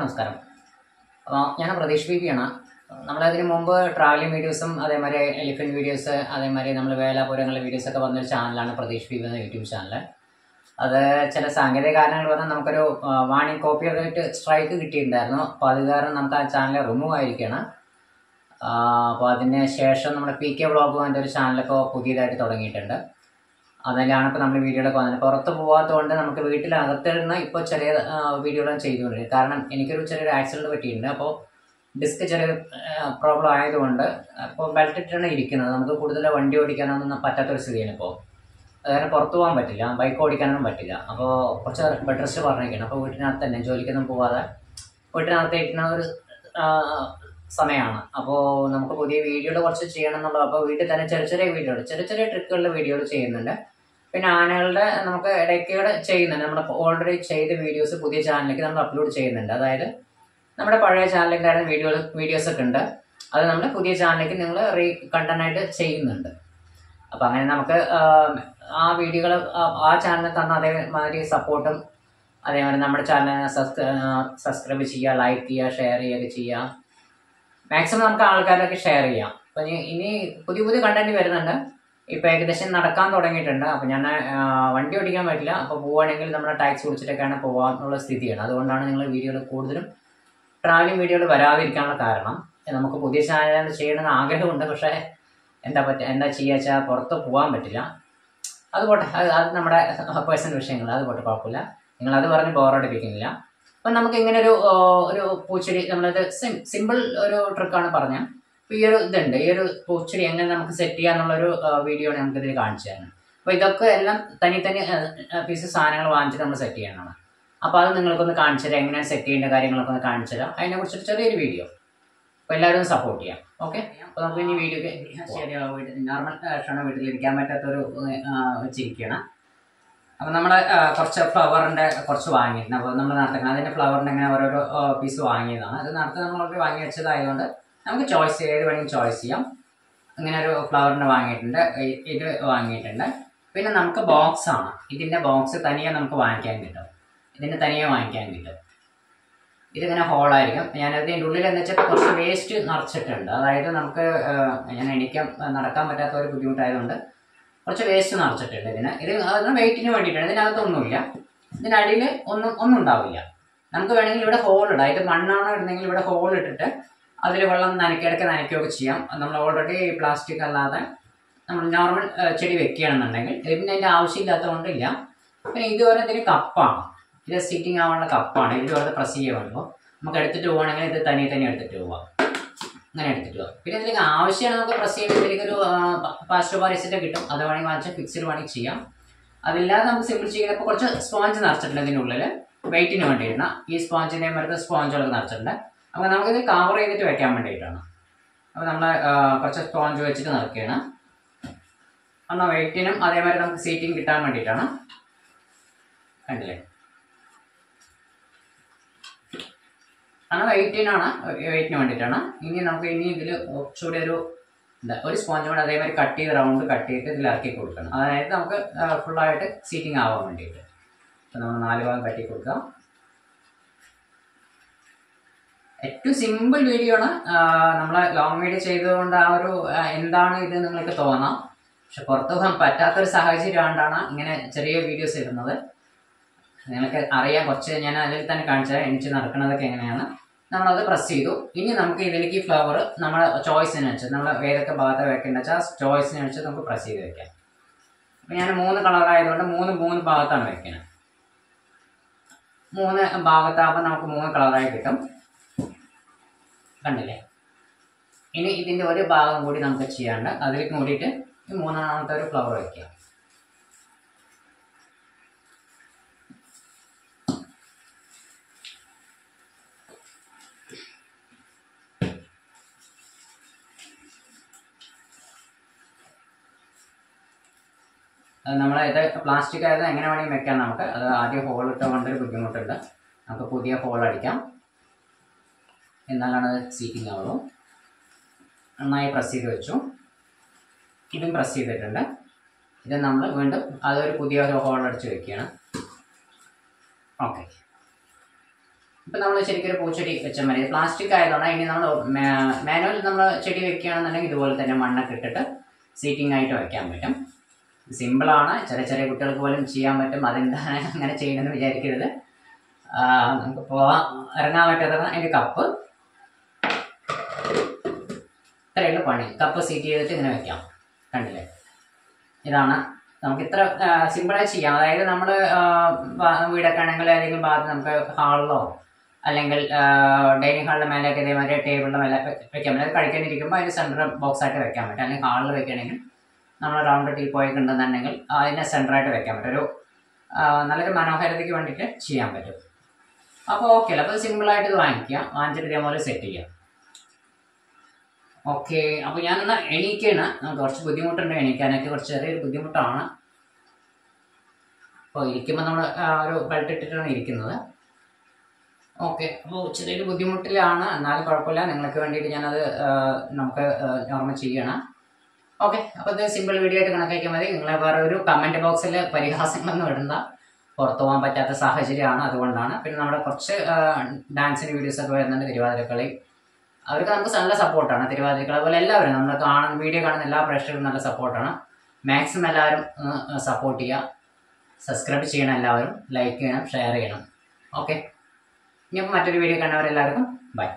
നമസ്കാരം. അപ്പോൾ ഞാൻ പ്രതീഷ് ബിപിയാണ്. നമ്മളതിന് മുമ്പ് ട്രാവലിംഗ് വീഡിയോസും അതേമാതിരി എലിഫൻറ്റ് വീഡിയോസ് അതേമാതിരി നമ്മൾ വേലാപുരങ്ങളിലെ വീഡിയോസൊക്കെ വന്നൊരു ചാനലാണ് പ്രതീഷ് ബിപി എന്ന യൂട്യൂബ് ചാനൽ. അത് ചില സാങ്കേതിക കാരണങ്ങൾ പറഞ്ഞാൽ നമുക്കൊരു വാണിംഗ് കോപ്പിറൈറ്റ് സ്ട്രൈക്ക് കിട്ടിയിട്ടുണ്ടായിരുന്നു. അപ്പോൾ അത് കാരണം നമുക്ക് ആ ചാനൽ റിമൂവ് ആയിരിക്കുകയാണ്. അപ്പോൾ അതിന് ശേഷം നമ്മുടെ PK വ്ളോഗ് എൻ്റെ ഒരു ചാനലൊക്കെ പുതിയതായിട്ട് തുടങ്ങിയിട്ടുണ്ട്. അതിലാണ് ഇപ്പോൾ നമ്മൾ വീഡിയോകളൊക്കെ വന്നത്. പുറത്ത് പോകാത്തതുകൊണ്ട് നമുക്ക് വീട്ടിലകത്തിരുന്ന് ഇപ്പോൾ ചെറിയ വീഡിയോകളും ചെയ്തുകൊണ്ടിരിക്കും. കാരണം എനിക്കൊരു ചെറിയൊരു ആക്സിഡൻറ്റ് പറ്റിയിട്ടുണ്ട്. അപ്പോൾ ഡിസ്ക് ചെറിയ പ്രോബ്ലം ആയതുകൊണ്ട് അപ്പോൾ ബെൽറ്റ് ഇട്ടാണ് ഇരിക്കുന്നത്. നമുക്ക് കൂടുതൽ വണ്ടി ഓടിക്കാനൊന്നും പറ്റാത്തൊരു സ്ഥിതിയാണ് ഇപ്പോൾ. അതുകാരണം പുറത്ത് പോകാൻ പറ്റില്ല, ബൈക്ക് ഓടിക്കാനൊന്നും പറ്റില്ല. അപ്പോൾ കുറച്ച് ബെഡ് റെസ്റ്റ് പറഞ്ഞിരിക്കണം. അപ്പോൾ വീട്ടിനകത്ത് തന്നെ ജോലിക്കൊന്നും പോകാതെ വീട്ടിനകത്ത് ഇരിക്കുന്ന ഒരു സമയമാണ്. അപ്പോൾ നമുക്ക് പുതിയ വീഡിയോകൾ കുറച്ച് ചെയ്യണം എന്നുള്ളത്. അപ്പോൾ വീട്ടിൽ തന്നെ ചെറിയ ചെറിയ ട്രിക്കുകളുടെ വീഡിയോകൾ ചെയ്യുന്നുണ്ട്. പിന്നെ ആനകളുടെ നമുക്ക് ഇടയ്ക്കൂടെ ചെയ്യുന്നുണ്ട്. നമ്മൾ ഓൾറെഡി ചെയ്ത വീഡിയോസ് പുതിയ ചാനലിലേക്ക് നമ്മൾ അപ്ലോഡ് ചെയ്യുന്നുണ്ട്. അതായത് നമ്മുടെ പഴയ ചാനലിലുണ്ടായിരുന്ന വീഡിയോസൊക്കെ ഉണ്ട്. അത് നമ്മൾ പുതിയ ചാനലിലേക്ക് നിങ്ങൾ കണ്ടന്റായിട്ട് ചെയ്യുന്നുണ്ട്. അപ്പോൾ അങ്ങനെ നമുക്ക് ആ വീഡിയോകൾ ആ ചാനലിൽ തന്ന അതേമാതിരി സപ്പോർട്ടും അതേമാതിരി നമ്മുടെ ചാനലിനെ സബ്സ്ക്രൈബ് ചെയ്യുക, ലൈക്ക് ചെയ്യുക, ഷെയർ ചെയ്യുകയൊക്കെ ചെയ്യുക. മാക്സിമം നമുക്ക് ആൾക്കാരൊക്കെ ഷെയർ ചെയ്യാം. അപ്പം ഇനി പുതിയ കണ്ടന്റ് വരുന്നുണ്ട്. ഇപ്പോൾ ഏകദേശം നടക്കാൻ തുടങ്ങിയിട്ടുണ്ട്. അപ്പോൾ ഞാൻ വണ്ടി ഓടിക്കാൻ പറ്റില്ല. അപ്പോൾ പോവുകയാണെങ്കിൽ നമ്മുടെ ടാക്സി വിളിച്ചിട്ടൊക്കെയാണ് പോകാനുള്ള സ്ഥിതിയാണ്. അതുകൊണ്ടാണ് നിങ്ങൾ വീഡിയോകൾ കൂടുതലും ട്രാവലിംഗ് വീഡിയോകൾ വരാതിരിക്കാനുള്ള കാരണം. നമുക്ക് പുതിയ ചാനൽ ചെയ്യണമെന്ന് ആഗ്രഹമുണ്ട്. പക്ഷേ എന്താ ചെയ്യുക വെച്ചാൽ പുറത്ത് പോകാൻ പറ്റില്ല. അതുപോട്ടെ, അത് നമ്മുടെ പേഴ്സണൽ വിഷയങ്ങൾ, അതുപോട്ടെ, കുഴപ്പമില്ല. നിങ്ങളത് പറഞ്ഞ് ബോറടിപ്പിക്കുന്നില്ല. അപ്പം നമുക്ക് ഇങ്ങനെ ഒരു പൂച്ചെടി, നമ്മളത് സിമ്പിൾ ഒരു ട്രിക്കാണ് പറഞ്ഞത്. അപ്പോൾ ഈ ഒരു ഇതുണ്ട്, ഈ ഒരു പൂച്ചെടി എങ്ങനെ നമുക്ക് സെറ്റ് ചെയ്യാന്നുള്ളൊരു വീഡിയോ ആണ് നമുക്കിതിൽ കാണിച്ചു തരുന്നത്. അപ്പോൾ ഇതൊക്കെ എല്ലാം തനി പീസ് സാധനങ്ങൾ വാങ്ങിച്ചിട്ട് നമ്മൾ സെറ്റ് ചെയ്യണതാണ്. അപ്പോൾ അത് നിങ്ങൾക്കൊന്ന് കാണിച്ചു തരാം, എങ്ങനെയാണ് സെറ്റ് ചെയ്യേണ്ട കാര്യങ്ങളൊക്കെ ഒന്ന് കാണിച്ചു തരാം. അതിനെക്കുറിച്ചിട്ട് ചെറിയൊരു വീഡിയോ. അപ്പോൾ എല്ലാവരും ഒന്ന് സപ്പോർട്ട് ചെയ്യാം. ഓക്കെ, അപ്പോൾ നമുക്ക് ഇനി വീഡിയോക്ക് നോർമൽ ക്ഷണം വീട്ടിലിരിക്കാൻ പറ്റാത്തൊരു വെച്ചിരിക്കുകയാണ്. അപ്പോൾ നമ്മൾ കുറച്ച് ഫ്ലവറിൻ്റെ കുറച്ച് വാങ്ങിയിട്ടുണ്ട്. അപ്പോൾ നമ്മൾ നടത്തുന്നത് അതിൻ്റെ ഫ്ലവറിൻ്റെ ഇങ്ങനെ ഓരോരോ പീസ് വാങ്ങിയതാണ്. അത് നടത്തി നമ്മളൊക്കെ വാങ്ങി വെച്ചതായതുകൊണ്ട് നമുക്ക് ചോയ്സ് ഏത് വേണമെങ്കിലും ചോയ്സ് ചെയ്യാം. ഇങ്ങനെ ഒരു ഫ്ലവറിൻ്റെ വാങ്ങിയിട്ടുണ്ട്, ഇത് വാങ്ങിയിട്ടുണ്ട്. പിന്നെ നമുക്ക് ബോക്സാണ്. ഇതിൻ്റെ ബോക്സ് തനിയെ നമുക്ക് വാങ്ങിക്കാൻ കിട്ടും. ഇതിൻ്റെ തനിയെ വാങ്ങിക്കാൻ കിട്ടും. ഇതിങ്ങനെ ഹോളായിരിക്കും. ഞാനതിൻ്റെ ഉള്ളിൽ എന്ന് വെച്ചാൽ കുറച്ച് വേസ്റ്റ് നിറച്ചിട്ടുണ്ട്. അതായത് നമുക്ക് നടക്കാൻ പറ്റാത്ത ഒരു ബുദ്ധിമുട്ടായതുകൊണ്ട് കുറച്ച് വേസ്റ്റ് നിറച്ചിട്ടുണ്ട് ഇത് അതിന് വെയിറ്റിന് വേണ്ടിയിട്ടാണ്. ഇതിനകത്തൊന്നുമില്ല. ഇതിൻ്റെ അടിയിൽ ഒന്നും ഉണ്ടാവില്ല. നമുക്ക് വേണമെങ്കിൽ ഇവിടെ ഹോൾ ഇടാം. ഇത് മണ്ണാണോ ഇടുന്നെങ്കിൽ ഇവിടെ ഹോൾ ഇട്ടിട്ട് അതിൽ വെള്ളം നനയ്ക്കുകയൊക്കെ ചെയ്യാം. നമ്മൾ ഓൾറെഡി പ്ലാസ്റ്റിക് അല്ലാതെ നമ്മൾ നോർമൽ ചെടി വെക്കുകയാണെന്നുണ്ടെങ്കിൽ ഇതിന് അതിൻ്റെ ആവശ്യമില്ലാത്തതുകൊണ്ടില്ല. പിന്നെ ഇതുപോലെ ഇതിന് കപ്പാണ്. ഇത് സിറ്റിംഗ് ആവാനുള്ള കപ്പാണ്. ഇതുപോലെ പ്രസ് ചെയ്യുമ്പോൾ നമുക്ക് എടുത്തിട്ട് പോവുകയാണെങ്കിൽ ഇത് തനിയെ എടുത്തിട്ട് പോവാം. അങ്ങനെ എടുത്തിട്ട് പോവാം. പിന്നെ ഇതിലേക്ക് ആവശ്യമാണ് നമുക്ക് പ്രസ് ചെയ്യുമ്പോൾ ഇതിലേക്കൊരു പാസ്റ്റർ പാരിസിൻ്റെ കിട്ടും. അത് വേണമെങ്കിൽ വാങ്ങിച്ചാൽ ഫിക്സ്ഡ് വേണമെങ്കിൽ ചെയ്യാം. അതില്ലാതെ നമുക്ക് സിമ്പിൾ ചെയ്യുമ്പോൾ കുറച്ച് സ്പോഞ്ച് നിറച്ചിട്ടുണ്ട് ഇതിൻ്റെ ഉള്ളിൽ വെയിറ്റിന് വേണ്ടിയിരുന്ന. ഈ സ്പോഞ്ചിൻ്റെ മരത്ത് സ്പോഞ്ചുകളൊക്കെ നിറച്ചിട്ടുണ്ട്. അപ്പോൾ നമുക്കിത് കവർ ചെയ്തിട്ട് വെക്കാൻ വേണ്ടിയിട്ടാണ്. അപ്പോൾ നമ്മൾ കുറച്ച് സ്പോഞ്ച് വെച്ചിട്ട് നിറയ്ക്കുകയാണ്. എന്നാൽ വെയിറ്റിനും അതേമാതിരി നമുക്ക് സീറ്റിംഗ് കിട്ടാൻ വേണ്ടിയിട്ടാണ്. കണ്ടില്ലേ, കാരണം വെയിറ്റിന് വേണ്ടിയിട്ടാണ്. ഇനി ഇതിൽ കുറച്ചുകൂടി ഒരു സ്പോഞ്ച് കൂടെ അതേമാതിരി റൗണ്ട് കട്ട് ചെയ്തിട്ട് ഇതിൽ ഇറക്കി കൊടുക്കണം. അതായത് നമുക്ക് ഫുള്ളായിട്ട് സീറ്റിംഗ് ആവാൻ വേണ്ടിയിട്ട്. അപ്പോൾ നമ്മൾ 4 ഭാഗം കട്ടി കൊടുക്കാം. ഏറ്റവും സിമ്പിൾ വീഡിയോ ആണ്. നമ്മൾ ലോങ് വീഡിയോ ചെയ്തുകൊണ്ട് എന്താണ് ഇത് നിങ്ങൾക്ക് തോന്നാം. പക്ഷെ പുറത്തു പോകാൻ പറ്റാത്തൊരു സാഹചര്യം കൊണ്ടാണ് ഇങ്ങനെ ചെറിയ വീഡിയോസ് ഇടുന്നത്. നിങ്ങൾക്ക് അറിയാം, കുറച്ച് ഞാൻ അതിൽ തന്നെ കാണിച്ചാൽ എനിക്ക് നടക്കുന്നതൊക്കെ എങ്ങനെയാണ്. നമ്മളത് പ്രസ് ചെയ്തു. ഇനി നമുക്ക് ഇതിലേക്ക് ഫ്ലവർ നമ്മുടെ ചോയ്സിന് വെച്ച് നമ്മൾ ഏതൊക്കെ ഭാഗത്ത് വെക്കേണ്ട വെച്ചാൽ ചോയ്സിന് വെച്ച് നമുക്ക് പ്രസ് ചെയ്ത് വെക്കാം. അപ്പം ഞാൻ 3 കളറായതുകൊണ്ട് 3 ഭാഗത്താണ് വെക്കുന്നത്. 3 ഭാഗത്താകുമ്പോൾ നമുക്ക് 3 കളറായി കിട്ടും. കണ്ടില്ലേ. ഇനി ഇതിൻ്റെ ഒരു ഭാഗം കൂടി നമുക്ക് ചെയ്യാണ്ട് അതിലേക്ക് കൂടിയിട്ട് ഈ 3ാമത്തെ ഒരു ഫ്ലവർ വയ്ക്കുക. ഇത് പ്ലാസ്റ്റിക് ആയത് എങ്ങനെ വേണമെങ്കിൽ വെക്കാം നമുക്ക്. അത് ആദ്യം ഹോൾ ഇട്ടുകൊണ്ടൊരു ബുദ്ധിമുട്ടുണ്ട്. നമുക്ക് പുതിയ ഹോൾ അടിക്കാം. എന്നാലാണ് അത് സീറ്റിംഗ് ആവുള്ളൂ. നന്നായി പ്രസ് ചെയ്ത് വെച്ചു. ഇതും പ്രസ് ചെയ്തിട്ടുണ്ട്. ഇത് നമ്മൾ വീണ്ടും അതൊരു പുതിയ ഹോൾ അടിച്ച് വെക്കുകയാണ്. ഓക്കെ, ഇപ്പം നമ്മൾ ശരിക്കും ഒരു പൂച്ചെടി വെച്ചാൽ മതി. പ്ലാസ്റ്റിക് ആയതുകൊണ്ട് ഇനി നമ്മൾ മാനുവൽ നമ്മൾ ചെടി വെക്കുകയാണെന്നുണ്ടെങ്കിൽ ഇതുപോലെ തന്നെ മണ്ണൊക്കെ ഇട്ടിട്ട് സീറ്റിംഗ് ആയിട്ട് വയ്ക്കാൻ പറ്റും. സിമ്പിളാണ്, ചെറിയ കുട്ടികൾക്ക് പോലും ചെയ്യാൻ പറ്റും. അതെന്താണ് അങ്ങനെ ചെയ്യണമെന്ന് വിചാരിക്കരുത്. നമുക്ക് പോവാൻ ഇറങ്ങാൻ പറ്റാത്തത് അതിൻ്റെ കപ്പ് ഇത്രയുള്ള പണി. കപ്പ് സീറ്റ് ചെയ്തിട്ട് ഇങ്ങനെ വെക്കാം. കണ്ടില്ലേ, ഇതാണ് നമുക്ക് ഇത്ര സിമ്പിളായി ചെയ്യാം. അതായത് നമ്മൾ വീടൊക്കെ ആണെങ്കിൽ ഏതെങ്കിലും ഭാഗത്ത് നമുക്ക് ഹാളിലോ അല്ലെങ്കിൽ ഡൈനിങ് ഹാളിൻ്റെ മേലെയൊക്കെ ഇതേമാതിരി ടേബിളിൻ്റെ മേലെ വെക്കാൻ പറ്റും. അത് കഴിക്കാനിരിക്കുമ്പോൾ അതിന് സെൻറ്റർ ബോക്സ് ആയിട്ട് വെക്കാൻ പറ്റും. അല്ലെങ്കിൽ ഹാളിൽ വെക്കുകയാണെങ്കിൽ നമ്മൾ റൗണ്ട് ടീ പോയൊക്കെ ഉണ്ടെന്നുണ്ടെങ്കിൽ അതിനെ സെൻറ്ററായിട്ട് വെക്കാൻ പറ്റും. ഒരു നല്ലൊരു മനോഹാരിതയ്ക്ക് വേണ്ടിയിട്ട് ചെയ്യാൻ പറ്റും. അപ്പോൾ ഓക്കെ അല്ല, അപ്പോൾ സിമ്പിളായിട്ട് ഇത് വാങ്ങിച്ചിട്ട് ഇതേപോലെ സെറ്റ് ചെയ്യാം. ഓക്കെ, അപ്പോൾ ഞാനെന്നാൽ എണീക്കാണ്. നമുക്ക് കുറച്ച് ബുദ്ധിമുട്ടുണ്ട് എണീക്കാനൊക്കെ, കുറച്ച് ചെറിയൊരു ബുദ്ധിമുട്ടാണ്. അപ്പോൾ ഇരിക്കുമ്പോൾ നമ്മൾ ഒരു ബെൽറ്റ് ഇട്ടിട്ടാണ് ഇരിക്കുന്നത്. ഓക്കെ, അപ്പോൾ ചെറിയൊരു ബുദ്ധിമുട്ടിലാണ്, എന്നാലും കുഴപ്പമില്ല. നിങ്ങൾക്ക് വേണ്ടിയിട്ട് ഞാനത് നമുക്ക് നോർമൽ ചെയ്യണം. ഓക്കെ, അപ്പോൾ ഇത് സിമ്പിൾ വീഡിയോ ആയിട്ട് കണക്കാക്കിയാൽ മതി. നിങ്ങളെ വേറെ ഒരു കമൻറ്റ് ബോക്സിൽ പരിഹാസങ്ങളൊന്നും ഇടണ്ട. പുറത്തു പോകാൻ പറ്റാത്ത സാഹചര്യമാണ്, അതുകൊണ്ടാണ്. പിന്നെ നമ്മുടെ കുറച്ച് ഡാൻസിൻ്റെ വീഡിയോസൊക്കെ വരുന്നുണ്ട്, തിരുവാതിരക്കളി. അവർക്ക് നമുക്ക് നല്ല സപ്പോർട്ടാണ്. തിരുവാതിരക്കളി അതുപോലെ എല്ലാവരും നമ്മൾ വീഡിയോ കാണുന്ന എല്ലാ പ്രേക്ഷകർക്കും നല്ല സപ്പോർട്ടാണ്. മാക്സിമം എല്ലാവരും സപ്പോർട്ട് ചെയ്യുക, സബ്സ്ക്രൈബ് ചെയ്യണം, എല്ലാവരും ലൈക്ക് ചെയ്യണം, ഷെയർ ചെയ്യണം. ഓക്കെ, ഇനിയിപ്പോൾ മറ്റൊരു വീഡിയോ കാണുന്നവരെല്ലാവർക്കും ബൈ.